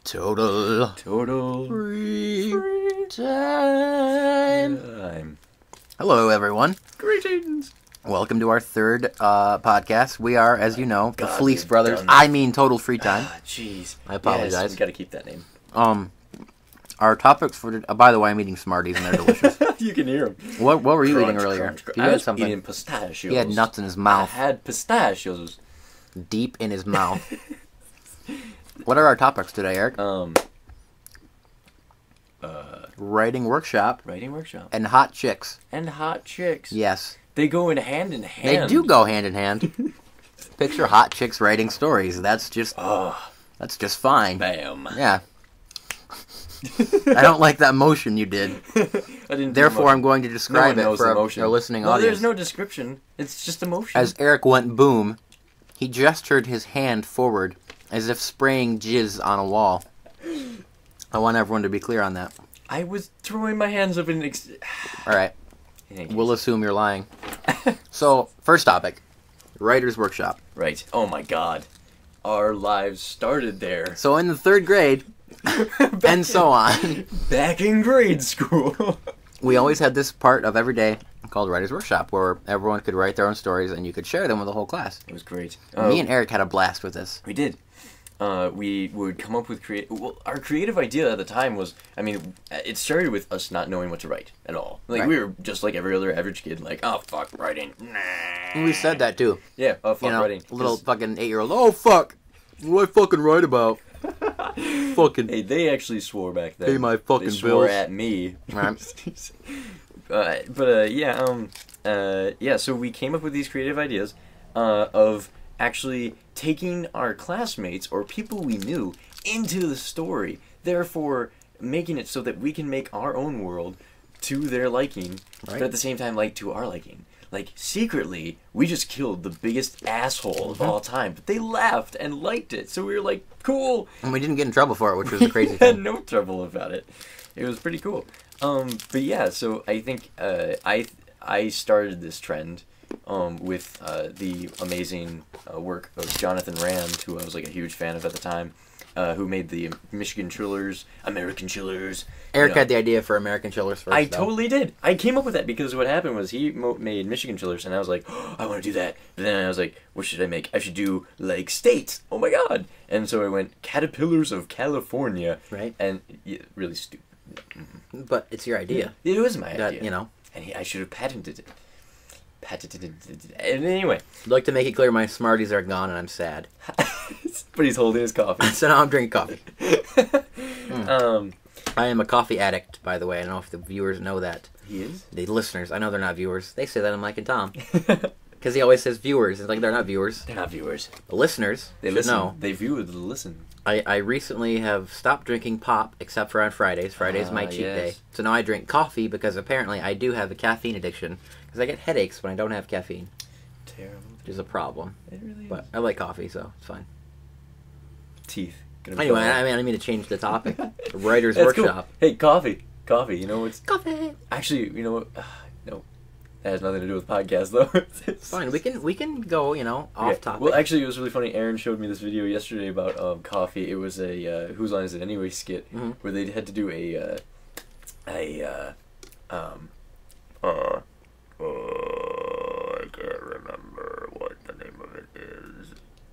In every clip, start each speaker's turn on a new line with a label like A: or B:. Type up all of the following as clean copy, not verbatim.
A: Total free time. Hello, everyone.
B: Greetings.
A: Welcome to our third podcast. We are, as you know, the
B: God,
A: Fleece
B: we've
A: Brothers.
B: done that.
A: I mean, Total Free Time.
B: Jeez.
A: I apologize.
B: Yes, we gotta keep that name.
A: Our topics for by the way, I'm eating Smarties and they're delicious.
B: You can hear them.
A: What were you eating
B: Crunch,
A: earlier?
B: crunch, crunch.
A: You
B: I
A: had
B: was
A: something.
B: eating pistachios.
A: He had nuts in his
B: I
A: mouth,
B: had pistachios.
A: deep in his mouth. What are our topics today, Eric? Writing workshop
B: Writing workshop.
A: and hot chicks.
B: And hot chicks.
A: Yes,
B: They go in hand in hand.
A: they do go hand in hand. Picture hot chicks writing stories. That's just fine.
B: Bam.
A: Yeah. I don't like that motion you did.
B: I didn't.
A: Therefore, I'm going to
B: no
A: describe
B: one
A: it
B: knows
A: for
B: emotion.
A: our listening
B: Well,
A: audience.
B: there's no description. It's just emotion.
A: As Eric went boom, he gestured his hand forward as if spraying jizz on a wall. I want everyone to be clear on that.
B: I was throwing my hands up in.
A: All right. We'll assume you're lying. So, first topic. Writer's Workshop.
B: Right. Oh my God. Our lives started there.
A: So, in the third grade, and so on,
B: Back in grade school.
A: we always had this part of every day called Writer's Workshop where everyone could write their own stories and you could share them with the whole class.
B: It was great.
A: Me and Eric had a blast with this.
B: We did. We would come up with our creative idea at the time was, I mean, it started with us not knowing what to write at all. Like,
A: Right.
B: we were just like every other average kid, like, oh, fuck writing. Nah.
A: And we said that too.
B: Yeah, oh, fuck
A: You know,
B: writing.
A: little fucking 8-year-old. Oh, fuck. What do I fucking write about? Fucking.
B: Hey, they actually swore back then.
A: Pay my fucking
B: they swore
A: bills.
B: at me.
A: Right.
B: Yeah, so we came up with these creative ideas of actually taking our classmates or people we knew into the story, therefore making it so that we can make our own world to their liking,
A: Right.
B: but at the same time, like, to our liking. Like, secretly, we just killed the biggest asshole of all time, but they laughed and liked it, so we were like, cool!
A: And we didn't get in trouble for it, which was the crazy
B: Had
A: thing.
B: no trouble about it. It was pretty cool. But yeah, so I think I started this trend with the amazing work of Jonathan Rand, who I was like a huge fan of at the time, who made the Michigan Chillers, American Chillers.
A: Eric had the idea for American Chillers first.
B: I
A: though.
B: totally did. I came up with that because what happened was he made Michigan Chillers, and I was like, oh, I want to do that. But then I was like, what should I make? I should do, like, states. Oh, my God. And so I went Caterpillars of California.
A: Right.
B: And yeah, really stupid.
A: But it's your idea.
B: It was my
A: That,
B: idea.
A: you know.
B: And I should have patented it. And anyway.
A: I'd like to make it clear my Smarties are gone and I'm sad.
B: But he's holding his coffee.
A: So now I'm drinking coffee.
B: Um,
A: I am a coffee addict, by the way. I don't know if the viewers know that.
B: he is?
A: The listeners. I know they're not viewers. They say that on Mike and Tom. Because he always says viewers. It's like they're not viewers.
B: They're not viewers.
A: The listeners
B: They
A: should
B: listen.
A: know.
B: They view the listen.
A: I recently have stopped drinking pop, except for on Fridays. Friday's my cheat
B: yes.
A: day. So now I drink coffee because apparently I do have a caffeine addiction. Because I get headaches when I don't have caffeine,
B: Terrible.
A: which is a problem.
B: It really
A: But I like coffee, so it's fine.
B: Teeth. Gonna be
A: Anyway,
B: gone.
A: I didn't mean to change the topic. Writer's
B: That's cool.
A: Workshop.
B: Hey, coffee. Coffee. You know what's...
A: Coffee.
B: Actually, you know what? No. That has nothing to do with podcast, though.
A: It's fine. We can go, off
B: Okay.
A: topic.
B: Well, actually, it was really funny. Aaron showed me this video yesterday about coffee. It was a Whose Line Is It Anyway skit
A: Mhm.
B: where they had to do I can't remember what the name of it is.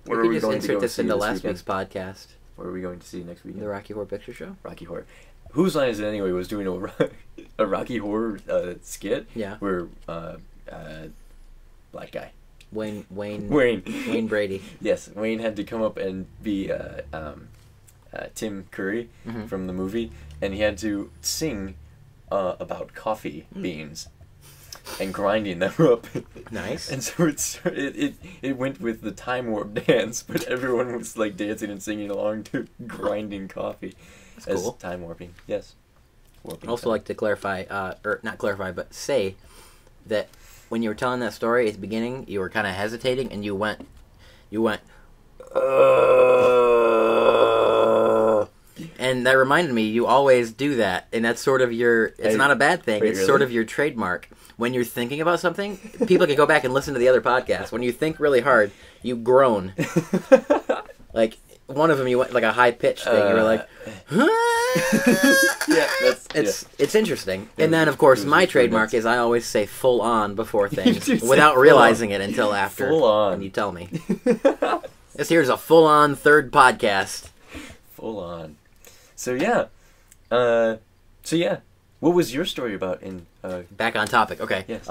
A: we could just insert this into last week's podcast,
B: What are we going to see next weekend?
A: the Rocky Horror Picture Show.
B: Rocky Horror. Whose Line Is It Anyway was doing a Rocky Horror skit
A: Yeah.
B: where black guy.
A: Wayne
B: Wayne.
A: Brady.
B: Yes, Wayne had to come up and be Tim Curry
A: Mhm.
B: from the movie, and he had to sing about coffee beans and grinding them up.
A: Nice.
B: And so it went with the time warp dance, but everyone was like dancing and singing along to grinding coffee as
A: cool.
B: time warping. Yes. Warping
A: I'd also
B: time.
A: like to clarify, or not clarify, but say that when you were telling that story at the beginning, you were kind of hesitating, and you went, and that reminded me, you always do that, and that's sort of it's not a bad thing,
B: Wait,
A: it's
B: really?
A: sort of your trademark. When you're thinking about something, people can go back and listen to the other podcast. When you think really hard, you groan. Like, one of them you went like a high pitched thing. You were like,
B: yeah,
A: it's interesting. And then of course my trademark is I always say full on before things without
B: full
A: realizing
B: on.
A: it until after.
B: Full on.
A: And you tell me. This here's a full on third podcast.
B: Full on. So yeah. What was your story about in
A: Back on topic. Okay.
B: Yes.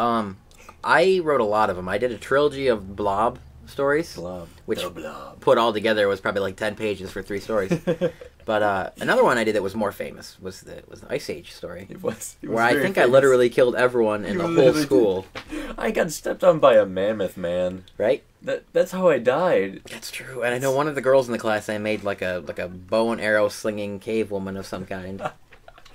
A: I wrote a lot of them. I did a trilogy of Blob stories.
B: Blob?
A: Which
B: The Blob.
A: put all together was probably like 10 pages for 3 stories. But another one I did that was more famous was the Ice Age story.
B: It was
A: where I
B: very
A: think I
B: famous.
A: literally killed everyone in
B: You
A: the whole
B: literally
A: school.
B: I got stepped on by a mammoth, man.
A: Right?
B: That's how I died.
A: That's true. And I know one of the girls in the class I made like a bow and arrow slinging cave woman of some kind.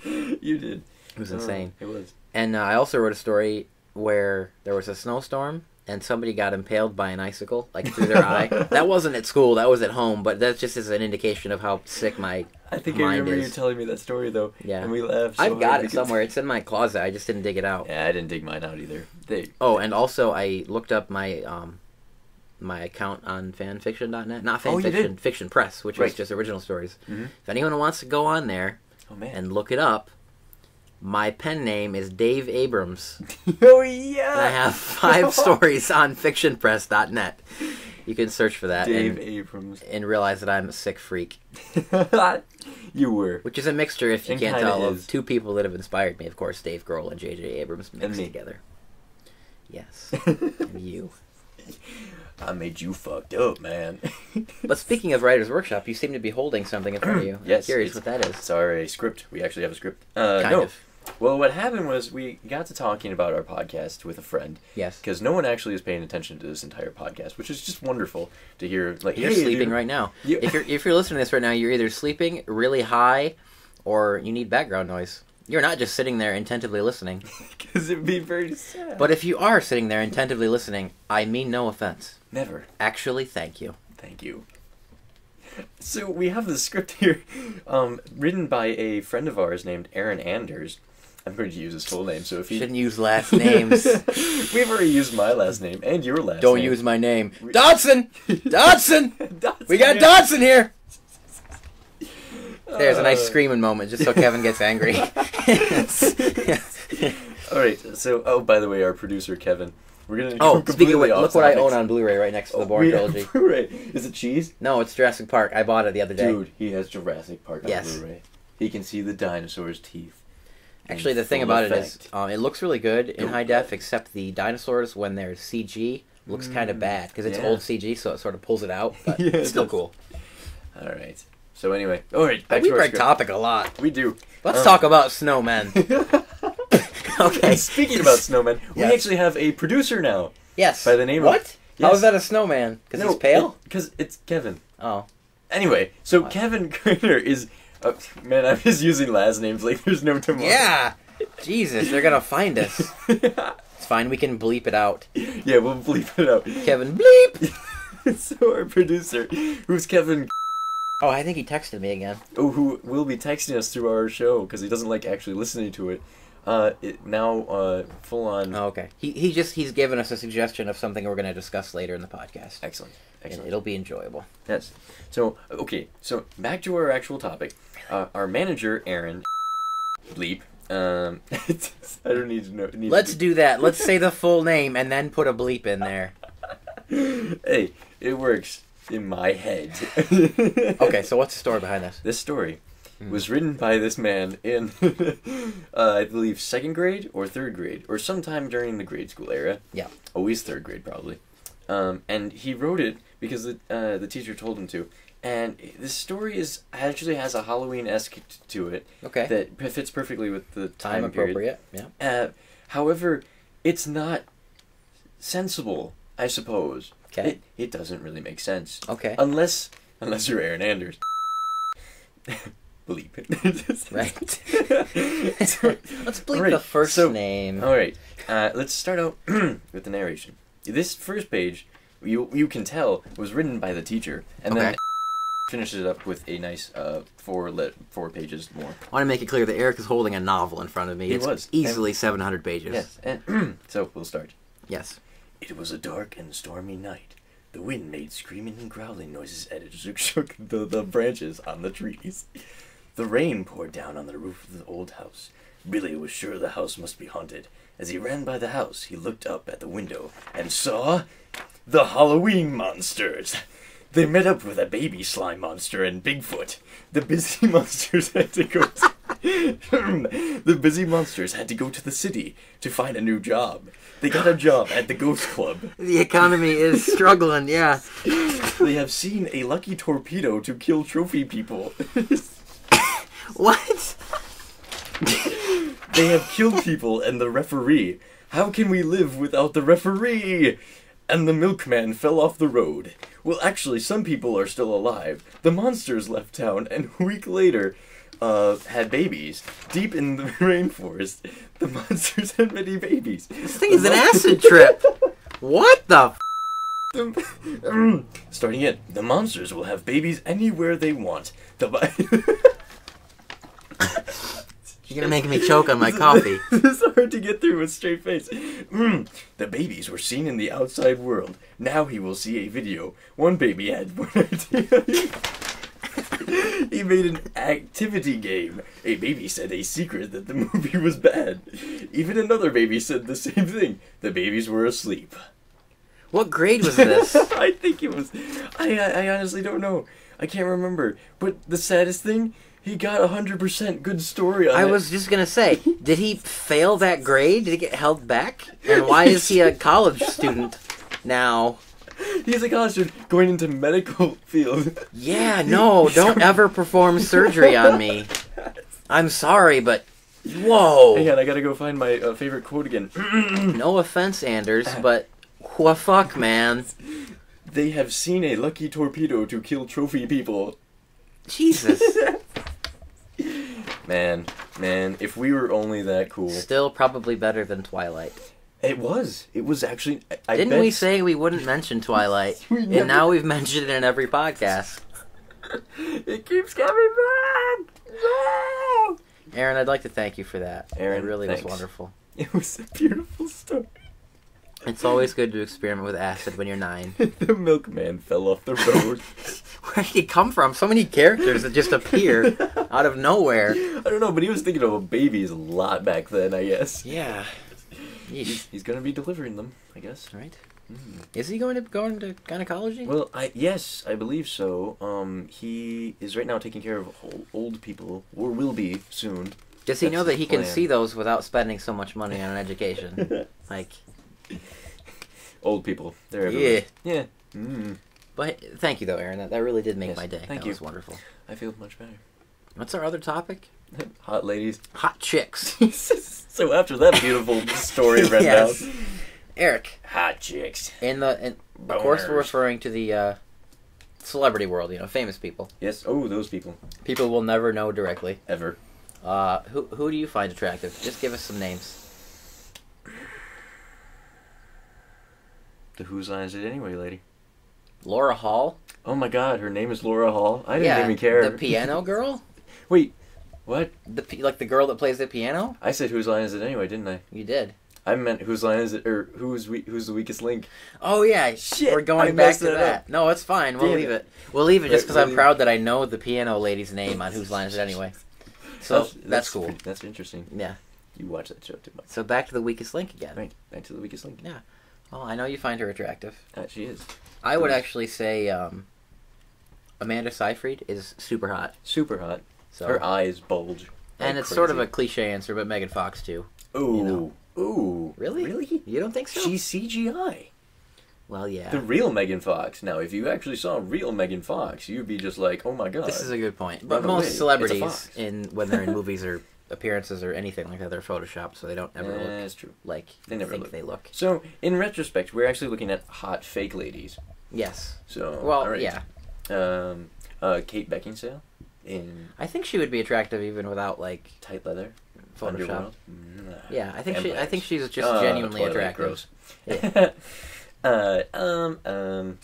B: You did.
A: It was insane.
B: It was.
A: And I also wrote a story where there was a snowstorm and somebody got impaled by an icicle, like through their eye. That wasn't at school, that was at home, but that just is an indication of how sick my
B: I think I
A: mind
B: remember
A: is.
B: you telling me that story though.
A: Yeah.
B: And we laughed. So
A: I've got
B: hard
A: it
B: because-
A: somewhere. It's in my closet. I just didn't dig it out.
B: Yeah, I didn't dig mine out either.
A: Oh, and also I looked up my my account on fanfiction.net. Not
B: Oh, you
A: fanfiction,
B: did?
A: Fiction Press, which
B: Right.
A: is just original stories.
B: Mhm.
A: If anyone wants to go on there
B: Oh man.
A: and look it up, my pen name is Dave Abrams.
B: Oh yeah.
A: And I have 5 stories on fictionpress.net. You can search for that
B: Dave Abrams.
A: and realize that I'm a sick freak.
B: You were.
A: Which is a mixture, if you
B: And
A: can't
B: kinda
A: tell,
B: is.
A: of 2 people that have inspired me. Of course, Dave Grohl and J.J. Abrams
B: And
A: mixed
B: me.
A: together. Yes. And you.
B: I made you fucked up, man.
A: But speaking of Writer's Workshop, you seem to be holding something in front of you.
B: Yes,
A: I'm curious
B: it's-
A: what that is.
B: It's our script. We actually have a script.
A: Kind
B: no.
A: of.
B: Well, what happened was we got to talking about our podcast with a friend.
A: Yes.
B: Because no one actually is paying attention to this entire podcast, which is just wonderful to hear. Like,
A: You're
B: hey,
A: sleeping
B: dude.
A: right now.
B: You-
A: If you're listening to this right now, you're either sleeping really high or you need background noise. You're not just sitting there attentively listening.
B: Because it'd be very sad.
A: But if you are sitting there attentively listening, I mean no offense.
B: Never.
A: Actually, thank you.
B: Thank you. So we have the script here, written by a friend of ours named Aaron Anders. I'm going to use his full name, so if you
A: Shouldn't use last names.
B: We've already used my last name and your last
A: Don't
B: name.
A: use my name. Dodson! Dodson!
B: Dodson,
A: We got
B: yeah.
A: Dodson here! There's a nice screaming moment just so Kevin gets angry.
B: Alright, so, by the way, our producer, Kevin, we're going to
A: Oh,
B: go
A: speaking of
B: completely
A: which,
B: off
A: look what I
B: topics.
A: own on Blu-ray right next to the Bourne
B: We-
A: trilogy.
B: Blu-ray. Is it cheese?
A: No, it's Jurassic Park. I bought it the other day.
B: Dude, he has Jurassic Park on
A: Yes.
B: Blu-ray. He can see the dinosaurs' teeth.
A: Actually,
B: in
A: the thing
B: full
A: about it is,
B: effect.
A: it looks really good in
B: Oh,
A: high def, except the dinosaurs, when they're CG, looks kind of bad, because it's
B: yeah.
A: old CG, so it sort of pulls it out, but
B: Yeah,
A: it's still
B: it does.
A: cool.
B: Alright. So anyway, alright, back
A: We
B: to our
A: break
B: script.
A: topic a lot.
B: We do.
A: Let's talk about snowmen. Okay.
B: And speaking about snowmen, we
A: Yes.
B: actually have a producer now.
A: Yes.
B: By the name of-
A: What? How
B: Yes.
A: is that a snowman? Because he's pale?
B: Because it's Kevin.
A: Oh.
B: Anyway, so
A: What?
B: Kevin Kerner is... man, I'm just using last names like there's no tomorrow.
A: Yeah! Jesus, they're gonna find us. It's fine, we can bleep it out.
B: Yeah, we'll bleep it out.
A: Kevin, bleep!
B: So our producer, who's Kevin...
A: Oh, I think he texted me again.
B: who will be texting us through our show because he doesn't like actually listening to it. Now full on.
A: Oh, okay. He's given us a suggestion of something we're gonna discuss later in the podcast.
B: Excellent.
A: And
B: Excellent.
A: it'll be enjoyable.
B: Yes. So okay. So back to our actual topic. Our manager Aaron Bleep. I don't need to know.
A: Let's do that. Let's say the full name and then put a bleep in there.
B: Hey, it works in my head.
A: Okay, so what's the story behind this?
B: This story was written by this man in, I believe, 2nd grade or 3rd grade, or sometime during the grade school era.
A: Yeah.
B: Always 3rd grade, probably. And he wrote it because the teacher told him to. And this story actually has a Halloween-esque to it.
A: Okay.
B: That fits perfectly with the
A: Time
B: period.
A: appropriate. Yeah.
B: However, it's not sensible, I suppose.
A: Okay.
B: It doesn't really make sense.
A: Okay.
B: Unless you're Aaron Anders. Bleep.
A: Right.
B: So-
A: Let's bleep
B: Alright,
A: the first
B: so-
A: name.
B: Alright, let's start out with the narration. This first page, you can tell, was written by the teacher, and then
A: Okay.
B: finishes it up with a nice 4 pages more.
A: I want to make it clear that Eric is holding a novel in front of me.
B: He
A: It's
B: was.
A: easily 700 pages.
B: Yes, and so we'll start.
A: Yes.
B: It was a dark and stormy night. The wind made screaming and growling noises as it shook the branches on the trees. The rain poured down on the roof of the old house. Billy was sure the house must be haunted. As he ran by the house, he looked up at the window and saw the Halloween monsters. They met up with a baby slime monster and Bigfoot. The busy monsters had to go to the city to find a new job. They got a job at the Ghost Club.
A: The economy is struggling, yeah.
B: They have seen a lucky torpedo to kill trophy people.
A: What?
B: They have killed people and the referee. How can we live without the referee? And the milkman fell off the road. Well, actually, some people are still alive. The monsters left town, and a week later, had babies. Deep in the rainforest, the monsters had many babies.
A: This thing is an acid trip. What the
B: Starting it, the monsters will have babies anywhere they want.
A: You're gonna make me choke on my coffee.
B: This is hard to get through with a straight face. The babies were seen in the outside world. Now he will see a video. One baby had one idea. He made an activity game. A baby said a secret that the movie was bad. Even another baby said the same thing. The babies were asleep.
A: What grade was this?
B: I think it was... I honestly don't know. I can't remember. But the saddest thing... He got 100% good story on it.
A: I was just gonna say, did he fail that grade? Did he get held back? And why is he a college student now?
B: He's a college student going into medical field.
A: Yeah, no, don't ever perform surgery on me. I'm sorry, but whoa.
B: Hang on, I gotta go find my favorite quote again.
A: No offense, Anders, but what fuck, man?
B: They have seen a lucky torpedo to kill trophy people.
A: Jesus.
B: Man, if we were only that cool.
A: Still probably better than Twilight.
B: It was actually...
A: Didn't we say we wouldn't mention Twilight? And now we've mentioned it in every podcast.
B: It keeps coming back! No!
A: Aaron, I'd like to thank you for that.
B: Aaron,
A: it really
B: thanks.
A: was wonderful.
B: It was a beautiful story.
A: It's always good to experiment with acid when you're 9.
B: The milkman fell off the road.
A: Where did he come from? So many characters that just appear out of nowhere.
B: I don't know, but he was thinking of babies a lot back then, I guess.
A: Yeah. Yeesh.
B: He's going to be delivering them, I guess.
A: Right. Is he going to gynecology?
B: Well, yes, I believe so. He is right now taking care of old people, or will be soon.
A: Does he
B: That's
A: know that
B: the
A: he can
B: plan.
A: see those without spending so much money on an education? Like,
B: old people. They're everywhere.
A: yeah.
B: Yeah.
A: But thank you, though, Aaron. That really did make
B: Yes,
A: my day.
B: thank
A: That
B: you.
A: was wonderful.
B: I feel much better.
A: What's our other topic?
B: Hot ladies.
A: Hot chicks.
B: So after that beautiful story read
A: Yes.
B: down.
A: Eric,
B: Hot chicks.
A: of course we're
B: Boners.
A: referring to the celebrity world, famous people.
B: Yes. Oh, those people.
A: People we'll never know directly.
B: Ever.
A: Who do you find attractive? Just give us some names.
B: The Whose Line Is It Anyway lady.
A: Laura Hall?
B: Oh my god, her name is Laura Hall. I didn't
A: Yeah,
B: even care.
A: the piano girl?
B: Wait, what?
A: Like the girl that plays the piano?
B: I said Whose Line Is It Anyway, didn't I?
A: You did.
B: I meant Whose Line Is It, or who's the weakest link?
A: Oh yeah,
B: Shit,
A: we're
B: I
A: going back
B: messed
A: to
B: that
A: that.
B: up.
A: No, it's fine. We'll
B: Damn
A: leave
B: it.
A: it. We'll leave it just
B: Right,
A: because
B: we'll
A: I'm
B: leave
A: proud that I know the piano lady's name on Whose Line Is It Anyway. So that's cool.
B: That's interesting.
A: Yeah.
B: You watch that show too much.
A: So back to the weakest link again.
B: Right, back to the weakest link.
A: Yeah. Well, I know you find her attractive.
B: She is.
A: I would actually say Amanda Seyfried is super hot.
B: Super hot.
A: So
B: Her eyes bulge.
A: and
B: like
A: it's sort of a
B: crazy.
A: cliche answer, but Megan Fox too.
B: Ooh.
A: you know.
B: Ooh.
A: Really?
B: Really?
A: You don't think so?
B: She's CGI.
A: Well, yeah.
B: The real Megan Fox. Now, if you actually saw real Megan Fox, you'd be just like, oh my god.
A: This is a good point. But
B: Run away.
A: most
B: It's a
A: celebrities,
B: fox.
A: when they're in movies or appearances or anything like that, they're photoshopped, so they don't ever look
B: That's true.
A: like
B: They never
A: think
B: look.
A: they look.
B: So, in retrospect, we're actually looking at hot fake ladies.
A: Yes.
B: So,
A: Well,
B: all right.
A: yeah.
B: Kate Beckinsale in
A: I think she would be attractive even without like
B: tight leather.
A: Photoshop.
B: Underworld.
A: Yeah, I think
B: Vampires.
A: she's just genuinely
B: Twilight,
A: attractive.
B: Gross.
A: Yeah.
B: But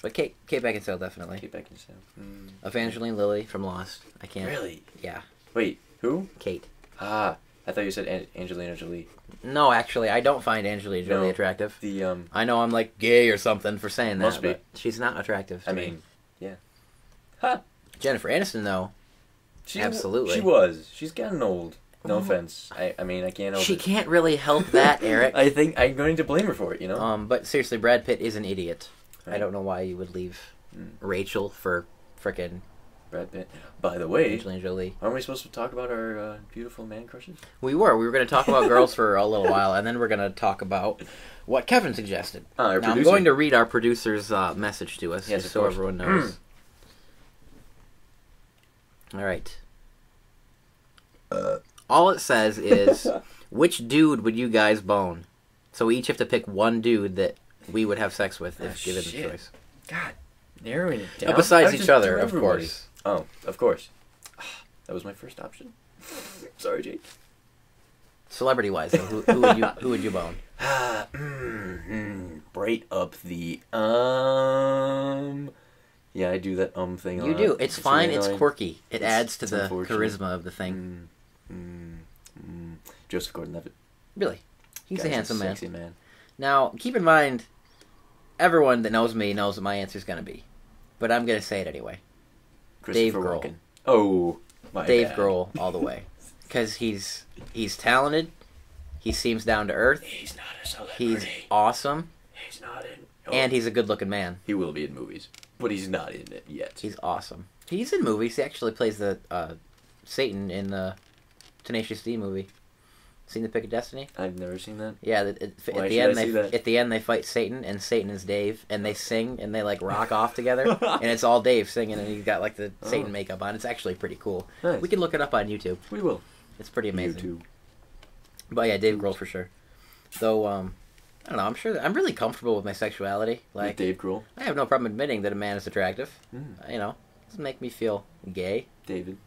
A: But Kate Beckinsale definitely.
B: Kate Beckinsale.
A: Evangeline Lilly from Lost. I can't.
B: Really?
A: Yeah,
B: Wait, who?
A: Kate.
B: I thought you said Angelina Jolie.
A: No, actually, I don't find Angelina Jolie
B: No.
A: attractive.
B: The
A: I know I'm like gay or something for saying that,
B: Must be.
A: but she's not attractive to
B: I
A: me.
B: mean, yeah. Ha!
A: Jennifer Aniston, though,
B: She,
A: Absolutely.
B: She was. She's gotten old. No
A: Oh.
B: offense. I mean, I can't help
A: she
B: it.
A: can't really help that, Eric.
B: I think I'm going to blame her for it, you know?
A: But seriously, Brad Pitt is an idiot. I
B: Right.
A: don't know why you would leave
B: Mm.
A: Rachel for frickin'
B: Brad Pitt. By the way,
A: Angelina Jolie.
B: aren't we supposed to talk about our beautiful man crushes?
A: We were going to talk about girls for a little while, and then we're going to talk about what Kevin suggested.
B: Our
A: Now, I'm
B: producer.
A: going to read our producer's message to us,
B: Yes,
A: just
B: of
A: so
B: course.
A: everyone knows. All right. All it says is, which dude would you guys bone? So we each have to pick one dude that we would have sex with if given the
B: shit.
A: choice.
B: God, narrowing it down.
A: Besides
B: I
A: each
B: just
A: other,
B: threw
A: of
B: everybody.
A: course.
B: Oh, of course. That was my first option. Sorry, Jake.
A: Celebrity-wise, though, who would you bone?
B: Bright up the Yeah, I do that thing. a
A: You
B: lot.
A: do. It's fine.
B: really
A: It's
B: annoying.
A: quirky. It adds to
B: it's
A: the
B: unfortunate.
A: charisma of the thing.
B: Joseph Gordon-Levitt.
A: Really, he's a
B: Guy's
A: handsome man.
B: Sexy man.
A: Now, keep in mind, everyone that knows me knows what my answer's going to be, but I'm going to say it anyway. Dave
B: Christopher
A: Grohl.
B: Walken. Oh, my
A: Dave
B: bad.
A: Grohl, all the way, because he's talented. He seems down to earth.
B: He's not a celebrity.
A: He's awesome,
B: He's not in.
A: and he's a good-looking man.
B: He will be in movies, but he's not in it yet.
A: He's awesome. He's in movies. He actually plays the Satan in the Tenacious D movie. Seen The Pick of Destiny?
B: I've never seen that.
A: Yeah,
B: Why
A: at the
B: should
A: end
B: I see that?
A: at the end they fight Satan, and Satan is Dave, and they sing and they like rock off together, and it's all Dave singing, and he's got like the Satan makeup on. It's actually pretty cool.
B: Nice.
A: We can look it up on YouTube.
B: We will.
A: It's pretty amazing.
B: YouTube.
A: But yeah, Dave Grohl for sure. Though I don't know. I'm sure I'm really comfortable with my sexuality.
B: With
A: Like
B: Dave Grohl.
A: I have no problem admitting that a man is attractive.
B: Mm.
A: You know, it doesn't make me feel gay.
B: David.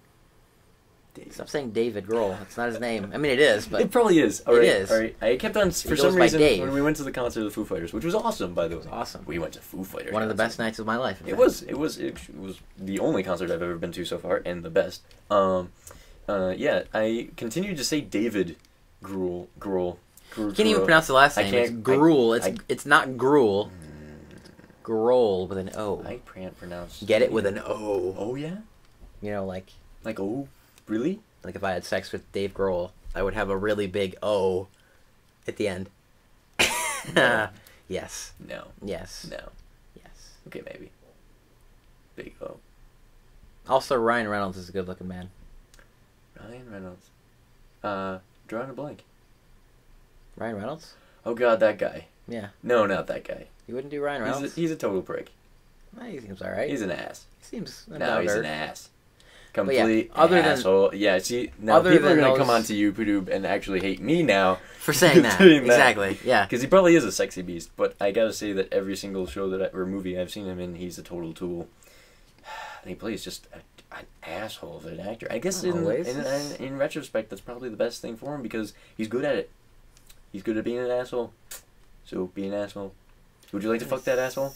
A: Stop saying David Grohl. It's not his name. I mean, it is, but
B: It probably is. All right,
A: is.
B: All right. I kept on for
A: goes
B: some
A: by
B: reason
A: Dave.
B: when we went to the concert of the Foo Fighters, which was awesome, by the way.
A: awesome.
B: We went to Foo Fighters.
A: One of the
B: concert.
A: best nights of my life. in
B: It
A: fact.
B: was. It was the only concert I've ever been to so far, and the best. Yeah. I continued to say David Grohl.
A: You can't even pronounce the last
B: I
A: name.
B: can't-
A: It's Gruel.
B: I-
A: It's not Gruel. Grohl with an O.
B: I can't pronounce.
A: Get it with an O.
B: Oh yeah.
A: You know, like
B: Oh, really?
A: if I had sex with Dave Grohl, I would have a really big O at the end.
B: No.
A: Yes.
B: No.
A: Yes.
B: No.
A: Yes.
B: Okay, maybe. Big O.
A: Also, Ryan Reynolds is a good-looking man.
B: Ryan Reynolds. Drawing a blank.
A: Ryan Reynolds?
B: Oh God, that guy.
A: Yeah.
B: No, not that guy.
A: You wouldn't do Ryan Reynolds?
B: He's a total prick.
A: He seems all right.
B: He's an ass.
A: He seems
B: No, he's an ass.
A: But yeah,
B: Complete
A: other than-
B: asshole. Yeah, see, now
A: other
B: people are
A: than
B: going to
A: those-
B: come onto YouTube and actually hate me now.
A: For saying that.
B: Doing that.
A: Exactly. Yeah.
B: Because he probably is a sexy beast, but I gotta say that every single show or movie I've seen him in, he's a total tool. And he plays just an asshole of an actor. I guess
A: Not always.
B: in retrospect, that's probably the best thing for him because he's good at it. He's good at being an asshole. So, be an asshole. Would you like to fuck that asshole?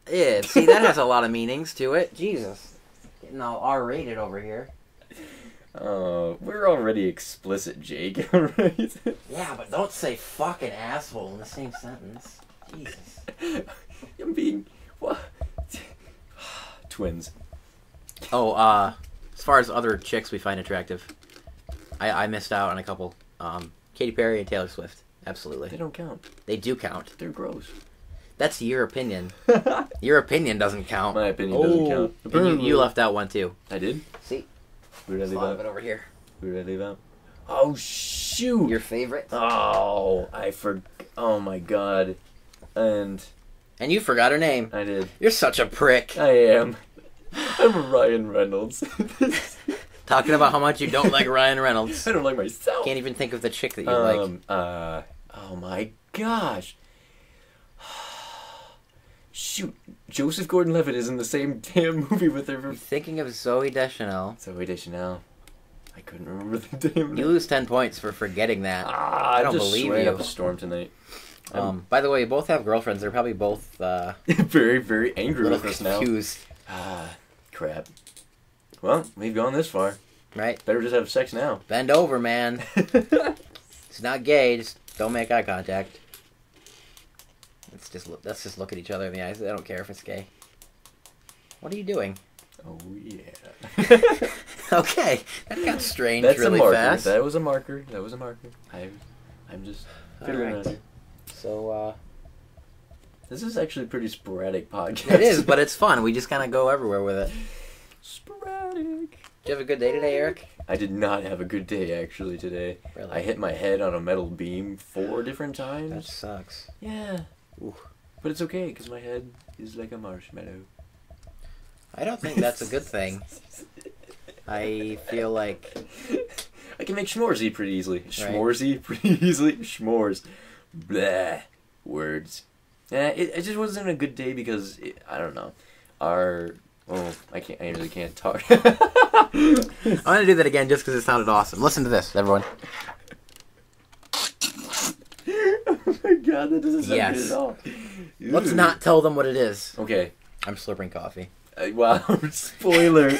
A: Yeah, see, that has a lot of meanings to it. Jesus. Getting all R-rated over here.
B: We're already explicit, Jake. Right?
A: Yeah, but don't say fucking asshole in the same sentence. Jesus.
B: I'm being... What? Twins.
A: Oh, as far as other chicks we find attractive, I missed out on a couple. Katy Perry and Taylor Swift. Absolutely.
B: They don't count.
A: They do count.
B: They're gross.
A: That's your opinion. Your opinion doesn't count.
B: My opinion doesn't count.
A: And you left out one, too.
B: I did?
A: See?
B: Who did I
A: There's a
B: leave
A: lot of
B: out?
A: it over here.
B: Who did I leave out? Oh, shoot!
A: Your favorite?
B: Oh, oh my god. And
A: And you forgot her name.
B: I did.
A: You're such a prick.
B: I am. I'm Ryan Reynolds.
A: Talking about how much you don't like Ryan Reynolds.
B: I don't like myself.
A: Can't even think of the chick that you like.
B: Oh my gosh. Shoot, Joseph Gordon-Levitt is in the same damn movie with her.
A: You're thinking of Zoe Deschanel.
B: Zoe Deschanel. I couldn't remember the damn
A: You
B: name.
A: lose 10 points for forgetting that.
B: I
A: don't
B: just
A: believe
B: swear
A: you.
B: up a storm tonight.
A: By the way, you both have girlfriends. They're probably both
B: Very, very
A: a
B: angry
A: little
B: with us now.
A: confused,
B: Crap. Well, we've gone this far.
A: right?
B: Better just have sex now.
A: Bend over, man. It's not gay. Just don't make eye contact. Let's just look at each other in the eyes. I don't care if it's gay. What are you doing?
B: Oh, yeah.
A: Okay, that got strange
B: That's
A: really
B: a marker.
A: fast.
B: That was a marker. I'm just fiddling around here.
A: So,
B: This is actually a pretty sporadic podcast.
A: it is, but it's fun. We just kind of go everywhere with it.
B: Sporadic.
A: Did you have a good day today, Eric?
B: I did not have a good day, actually, today.
A: Really?
B: I hit my head on a metal beam 4 different
A: That
B: times.
A: sucks.
B: Yeah.
A: Ooh.
B: But it's okay, because my head is like a marshmallow.
A: I don't think that's a good thing. I feel like...
B: I can make schmorzy pretty easily.
A: Right.
B: Schmorzy pretty easily. Schmores. Blah. Words. Yeah, it just wasn't a good day because, I don't know. I really can't talk.
A: I'm going to do that again just because it sounded awesome. Listen to this, everyone.
B: Oh my god, that doesn't sound good at all.
A: Let's not tell them what it is.
B: Okay.
A: I'm slurping coffee.
B: Wow, spoiler.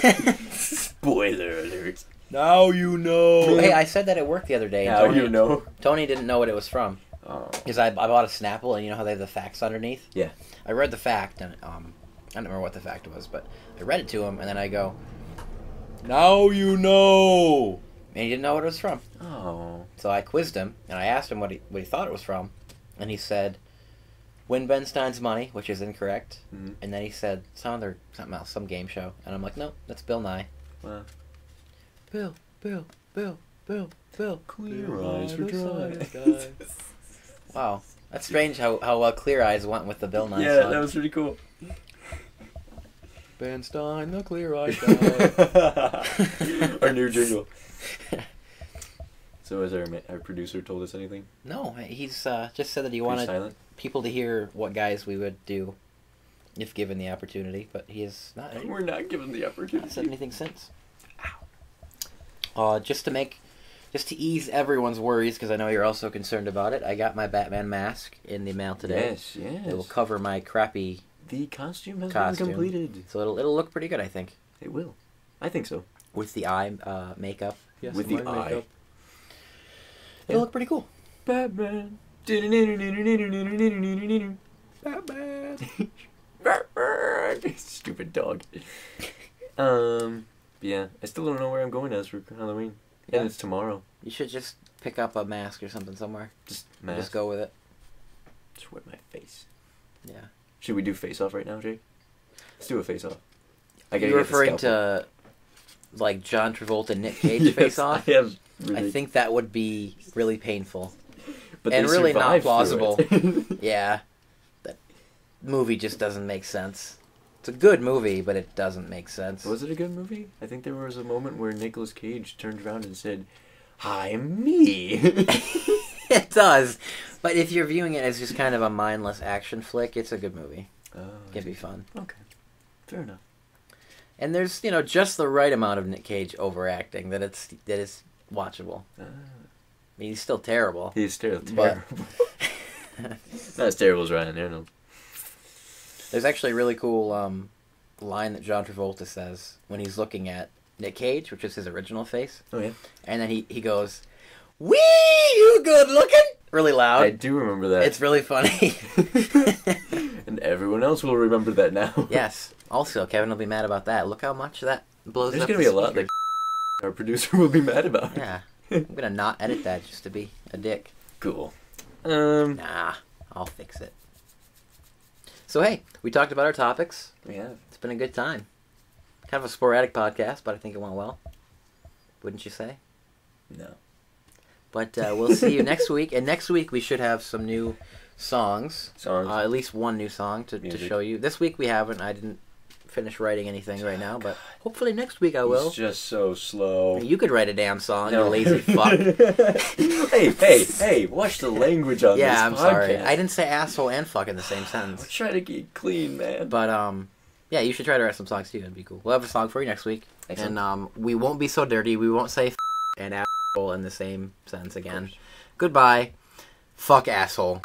B: Spoiler alert.
A: Now you know. Hey, I said that at work the other day.
B: Now you know.
A: Tony didn't know what it was from.
B: Oh.
A: Because I bought a Snapple, and you know how they have the facts underneath?
B: Yeah.
A: I read the fact, and I don't remember what the fact was, but I read it to him, and then I go, now you know. And he didn't know what it was from.
B: Oh.
A: So I quizzed him, and I asked him what he thought it was from, and he said, Win Ben Stein's Money, which is incorrect, and then he said something else, some game show, and I'm like, no, that's Bill Nye.
B: Wow.
A: Bill.
B: Clear eyes for dry.
A: Wow, that's strange how well Clear Eyes went with the Bill Nye
B: Yeah,
A: song.
B: that was pretty cool.
A: Ben Stein, the Clear Eyes guy.
B: Our new jingle. So has our producer told us anything?
A: No, he's just said that he
B: Pretty
A: wanted
B: silent?
A: people to hear what guys we would do if given the opportunity, but he has not.
B: We're not given the
A: Not
B: opportunity.
A: said anything since. Just to ease everyone's worries, because I know you're also concerned about it, I got my Batman mask in the mail today.
B: Yes.
A: It will cover my crappy
B: The costume has
A: costume.
B: been completed.
A: So it'll look pretty good, I think.
B: It will. I think so.
A: With the eye makeup. Yes,
B: With the
A: my
B: eye.
A: makeup. It'll look pretty cool.
B: Batman.
A: Batman.
B: Batman. Stupid dog. Yeah. I still don't know where I'm going as for Halloween.
A: Yeah.
B: And it's tomorrow.
A: You should just pick up a mask or something somewhere.
B: Just mask.
A: Just go with it.
B: Just wear my face.
A: Yeah.
B: Should we do face off right now, Jake? Let's do a face off.
A: You're referring to like John Travolta, Nick Cage
B: Yes,
A: face off?
B: I have. Really,
A: I think that would be really painful.
B: but
A: and
B: they
A: really not
B: survived
A: plausible.
B: through it.
A: Yeah. That movie just doesn't make sense. It's a good movie, but it doesn't make sense.
B: Was it a good movie? I think there was a moment where Nicolas Cage turned around and said, "Hi, me."
A: It does. But if you're viewing it as just kind of a mindless action flick, it's a good movie.
B: Oh,
A: It can be fun.
B: okay. Fair enough.
A: And there's, just the right amount of Nick Cage overacting that is watchable. I mean, he's still terrible.
B: He's still
A: But-
B: terrible. Not as terrible as Ryan Reynolds.
A: There's actually a really cool line that John Travolta says when he's looking at Nick Cage, which is his original face.
B: Oh, yeah?
A: And then he goes, "Wee, you good looking!" Really loud.
B: I do remember that.
A: It's really funny.
B: And everyone else will remember that now.
A: Yes. Also, Kevin will be mad about that. Look how much that blows
B: There's
A: up
B: going to
A: the
B: be a lot that
A: speakers.
B: our producer will be mad about.
A: Yeah. I'm going to not edit that just to be a dick.
B: Cool.
A: Nah, I'll fix it. So, hey, we talked about our topics.
B: Yeah.
A: It's been a good time. Kind of a sporadic podcast, but I think it went well. Wouldn't you say?
B: No.
A: But we'll see you next week. And next week we should have some new songs.
B: Songs.
A: At least one new song to
B: Music.
A: show you. This week we haven't. I didn't finish writing anything right now, but hopefully next week I will.
B: He's just so slow.
A: You could write a damn song,
B: No.
A: you lazy fuck.
B: hey, watch the language on this
A: Yeah, I'm
B: podcast.
A: sorry. I didn't say asshole and fuck in the same
B: We're
A: sentence.
B: trying to get clean, man.
A: But, yeah, you should try to write some songs too. That'd be cool. We'll have a song for you next week.
B: Excellent.
A: And, we won't be so dirty. We won't say and asshole in the same sentence again. Goodbye. Fuck asshole.